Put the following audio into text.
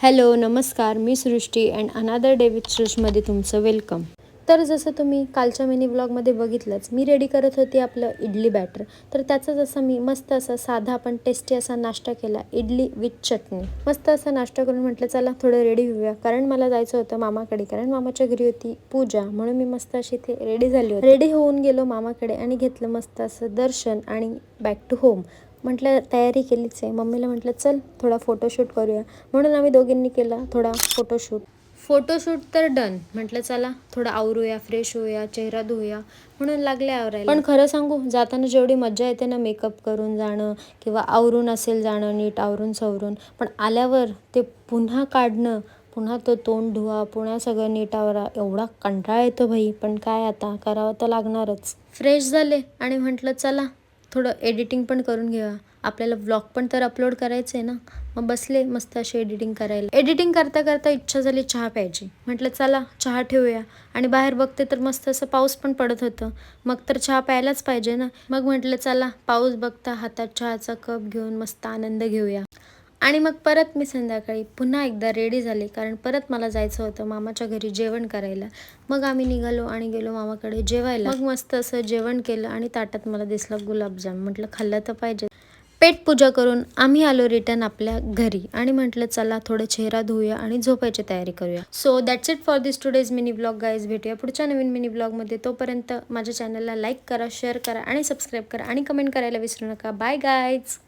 Hello नमस्कार, मी सृष्टी and अनादर day with सृष्टीमध्ये तुमचं वेलकम. तर जसं तुम्ही कालच्या मिनी ब्लॉगमध्ये बघितलंच, मी रेडी करत होती आपलं इडली बॅटर. तर त्याचं जसं मी मस्त असा साधा पण टेस्टी असा नाश्ता केला, इडली विथ चटणी. मस्त असा नाश्ता करून म्हटलं चला थोडं रेडी होऊया, कारण मला जायचं होतं मामाकडे, कारण मामाच्या घरी होती पूजा. म्हणून मी मस्त अशी इथे रेडी झाली होती. रेडी होऊन गेलो मामाकडे आणि घेतलं मस्त असं दर्शन आणि बॅक टू होम. म्हटलं तयारी केलीच आहे. मम्मीला म्हटलं चल थोडा फोटोशूट करूया, म्हणून आम्ही दोघींनी केला थोडा फोटोशूट तर डन. म्हटलं चला थोडं आवरूया, फ्रेश होऊया, चेहरा धुऊया, म्हणून लागले आवरायला. पण खरं सांगू, जाताना जेवढी मजा येते ना मेकअप करून जाणं किंवा आवरून असेल जाणं नीट आवरून सवरून, पण आल्यावर ते पुन्हा काढणं, पुन्हा तो तोंड धुवा, पुन्हा सगळं नीट आवरा, एवढा कंटाळा येतो भाई. पण काय आता करावं तर लागणारच. फ्रेश झाले आणि म्हटलं चला थोडं एडिटिंग पण करून घेऊया, आपल्याला व्लॉग पण तर अपलोड करायचं आहे ना. मग बसले मस्त अशी एडिटिंग करायला. एडिटिंग करता करता इच्छा झाली चहा प्यायची. म्हटलं चला चहा ठेवूया. आणि बाहेर बघते तर मस्त असं पाऊस पण पडत होतं. मग तर चहा प्यायलाच पाहिजे ना. मग म्हटलं चला पाऊस बघता हातात चहाचा कप घेऊन मस्त आनंद घेऊया. आणि मग परत मी संध्याकाळी पुन्हा एकदा रेडी झाले, कारण परत मला जायचं होतं मामाच्या घरी जेवण करायला. मग आम्ही निघालो आणि गेलो मामाकडे जेवायला. मग मस्त असं जेवण केलं आणि ताटात मला दिसला गुलाबजाम. म्हटलं खाल्लं तर पाहिजे. पेट पूजा करून आम्ही आलो रिटर्न आपल्या घरी आणि म्हटलं चला थोडं चेहरा धुऊया आणि झोपायची तयारी करूया. So that's it for this today's mini blog guys. भेटूया पुढच्या नवीन मिनी ब्लॉगमध्ये. तोपर्यंत माझ्या चॅनलला लाईक करा, शेअर करा आणि सबस्क्राईब करा आणि कमेंट करायला विसरू नका. Bye guys.